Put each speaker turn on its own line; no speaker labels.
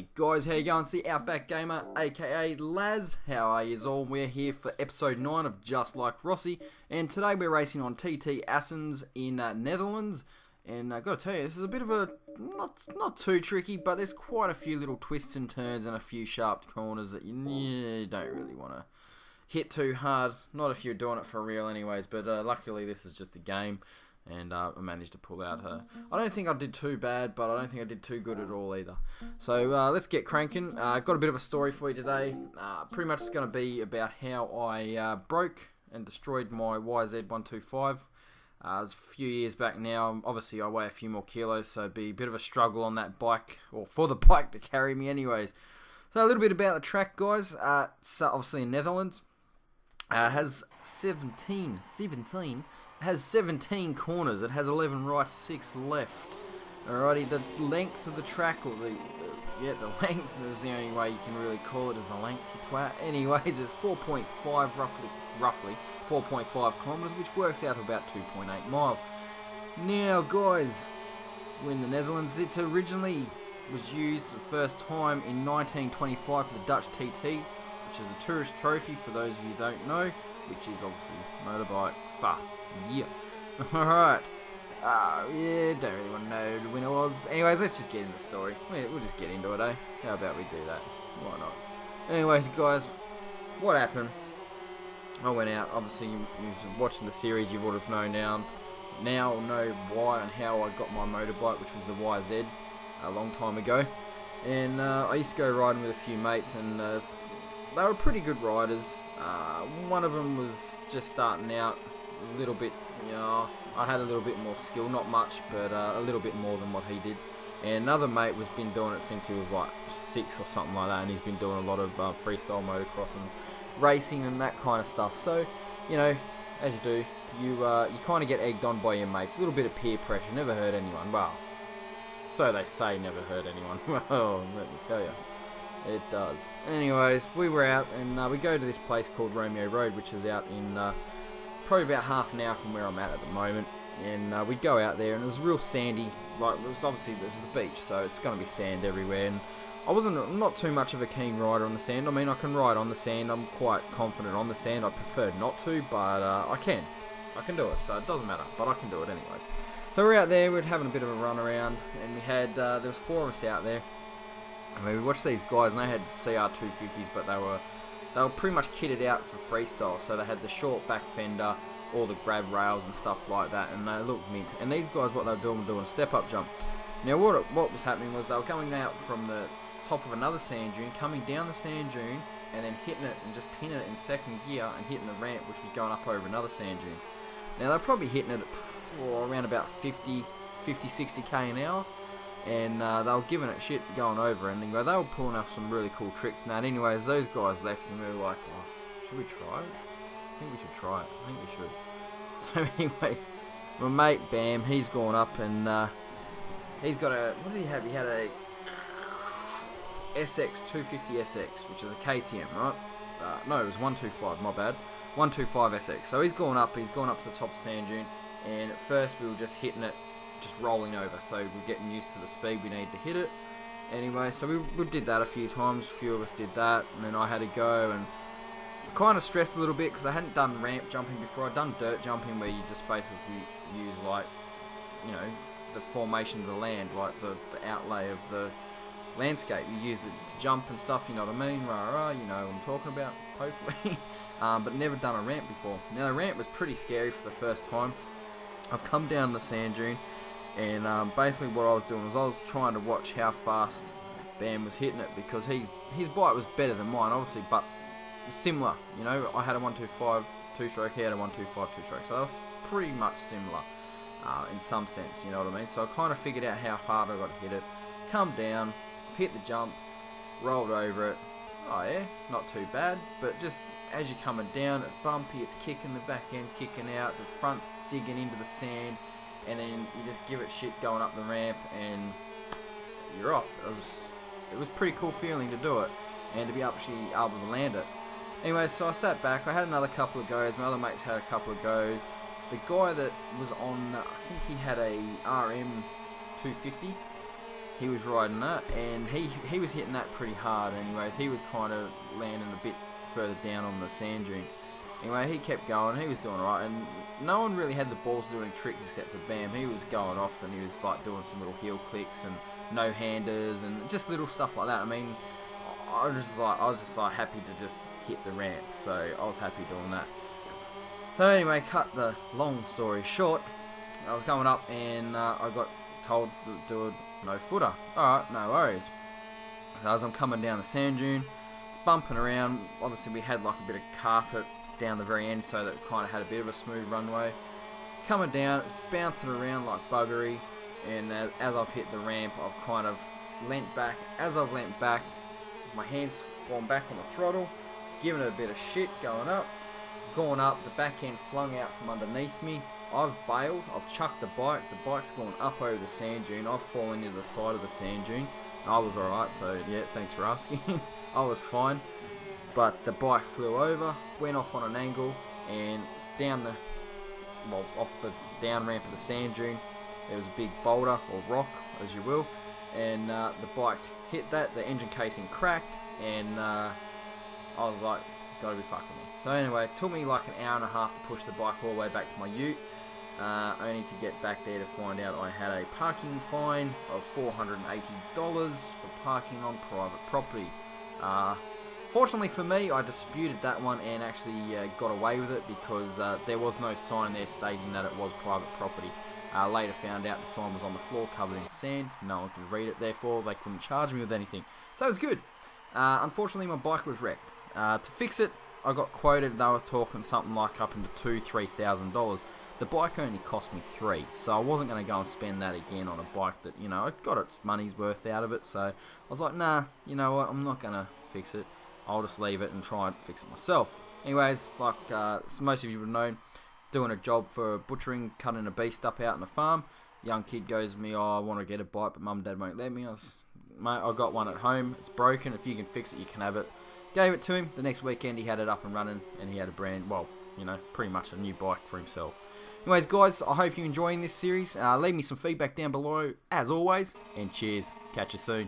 Hey guys, how you going? It's the Outback Gamer, aka Laz. How are you all? We're here for episode 9 of Just Like Rossi, and today we're racing on TT Assens in Netherlands. And I've got to tell you, this is a bit of a, not too tricky, but there's quite a few little twists and turns and a few sharp corners that you don't really want to hit too hard. Not if you're doing it for real anyways, but luckily this is just a game. And I managed to pull out her. I don't think I did too bad, but I don't think I did too good at all either. So let's get cranking. I've got a bit of a story for you today. Pretty much it's going to be about how I broke and destroyed my YZ125. It was a few years back now. Obviously I weigh a few more kilos, so it'd be a bit of a struggle on that bike, or for the bike to carry me anyways. So a little bit about the track, guys. It's obviously in Netherlands. It has 17 corners. It has 11 right, 6 left. Alrighty, the length of the track, or the length is the only way you can really call it, is the length, you twat. Anyways, it's 4.5, roughly 4.5 kilometers, which works out to about 2.8 miles. Now, guys, we're in the Netherlands. It originally was used the first time in 1925 for the Dutch TT, which is a tourist trophy for those of you who don't know, which is obviously motorbike. Yeah. Alright. Yeah, don't really want to know who the winner was. Anyways, let's just get into the story. We'll just get into it, eh? How about we do that? Why not? Anyways, guys, what happened? I went out. Obviously, you was watching the series, you would have known now know why and how I got my motorbike, which was the YZ, a long time ago. And I used to go riding with a few mates, and they were pretty good riders. One of them was just starting out a little bit, I had a little bit more skill, not much, but a little bit more than what he did. And another mate was been doing it since he was like 6 or something like that, and he's been doing a lot of freestyle motocross and racing and that kind of stuff. So, as you do, you kind of get egged on by your mates. A little bit of peer pressure, never hurt anyone. Well, so they say, never hurt anyone. Well, let me tell you, it does. Anyways, we were out, and we go to this place called Romeo Road, which is out in probably about half an hour from where I'm at the moment. And we'd go out there, and it was real sandy. Like, it was obviously, this is the beach, so it's going to be sand everywhere. And I'm not too much of a keen rider on the sand. I mean, I can ride on the sand. I'm quite confident on the sand. I prefer not to, but I can do it, so it doesn't matter. But I can do it anyways. So we're out there. We're having a bit of a run around, and we had there was 4 of us out there. I mean, we watched these guys, and they had CR250s, but they were pretty much kitted out for freestyle. So they had the short back fender, all the grab rails and stuff like that, and they looked mint. And these guys, what they were doing a step-up jump. Now, what was happening was they were coming out from the top of another sand dune, coming down the sand dune, and then hitting it and just pinning it in second gear and hitting the ramp, which was going up over another sand dune. Now, they're probably hitting it at around about 50, 60k an hour. And they were giving it shit going over, and anyway, they were pulling off some really cool tricks. And that, anyways, those guys left, and we were like, oh, should we try it? I think we should try it. I think we should. So, anyways, my mate Bam, he's gone up, and he's got a, what did he have? He had a SX 250 SX, which is a KTM, right? No, it was 125. My bad. 125 SX. So he's gone up to the top of sand dune, and at first we were just hitting it, just rolling over, so we're getting used to the speed we need to hit it. Anyway, so we did that a few times. A few of us did that, and then I had to go, and kind of stressed a little bit because I hadn't done ramp jumping before. I'd done dirt jumping, where you just basically use, like, the formation of the land, like the outlay of the landscape. You use it to jump and stuff, you know what I mean? Rah, you know what I'm talking about, hopefully. But never done a ramp before. Now, the ramp was pretty scary for the first time. I've come down the sand dune, and basically what I was doing was I was trying to watch how fast Bam was hitting it, because his bike was better than mine, obviously, but similar. I had a 125 two-stroke, he had a 125 two-stroke, so that was pretty much similar in some sense, you know what I mean? So I kind of figured out how hard I got to hit it, come down, hit the jump, rolled over it. Oh yeah, not too bad, but just as you're coming down, it's bumpy, it's kicking, the back end's kicking out, the front's digging into the sand, and then you just give it shit going up the ramp, and you're off. It was a pretty cool feeling to do it, and to be actually able to land it. Anyway, so I sat back, I had another couple of goes, my other mates had a couple of goes. The guy that was on, I think he had a RM 250, he was riding that, and he was hitting that pretty hard. Anyways, he was kind of landing a bit further down on the sand dune. Anyway, he kept going. He was doing alright, and no one really had the balls to do any tricks except for Bam. He was going off, and he was like doing some little heel clicks and no handers and just little stuff like that. I mean, I was just like happy to just hit the ramp, so I was happy doing that. So anyway, cut the long story short, I was coming up and I got told to do a no footer. Alright, no worries. So as I'm coming down the sand dune, bumping around, obviously we had like a bit of carpet down the very end, so that it kind of had a bit of a smooth runway. Coming down, it's bouncing around like buggery, and as I've hit the ramp, I've kind of leant back. As I've leant back, my hand's gone back on the throttle, giving it a bit of shit, going up, the back end flung out from underneath me. I've bailed, I've chucked the bike's gone up over the sand dune, I've fallen into the side of the sand dune. I was alright, so yeah, thanks for asking. I was fine, but the bike flew over, went off on an angle, and off the down ramp of the sand dune, there was a big boulder, or rock, as you will, and the bike hit that, the engine casing cracked, and I was like, gotta be fucking me. So anyway, it took me like an hour and a half to push the bike all the way back to my ute, only to get back there to find out I had a parking fine of $480 for parking on private property. Fortunately for me, I disputed that one and actually got away with it, because there was no sign there stating that it was private property. Later found out the sign was on the floor covered in sand. No one could read it, therefore they couldn't charge me with anything. So it was good. Unfortunately, my bike was wrecked. To fix it, I got quoted, they were talking something like up into $2,000–3,000. The bike only cost me $3, so I wasn't going to go and spend that again on a bike that, you know, I got its money's worth out of it. So I was like, nah, you know what, I'm not going to fix it. I'll just leave it and try and fix it myself. Anyways, like most of you would know, doing a job for butchering, cutting a beast up out in the farm. Young kid goes to me, oh, I want to get a bike, but mum and dad won't let me. Mate, I got one at home. It's broken. If you can fix it, you can have it. Gave it to him. The next weekend, he had it up and running, and he had a brand, well, you know, pretty much a new bike for himself. Anyways, guys, I hope you're enjoying this series. Leave me some feedback down below, as always, and cheers. Catch you soon.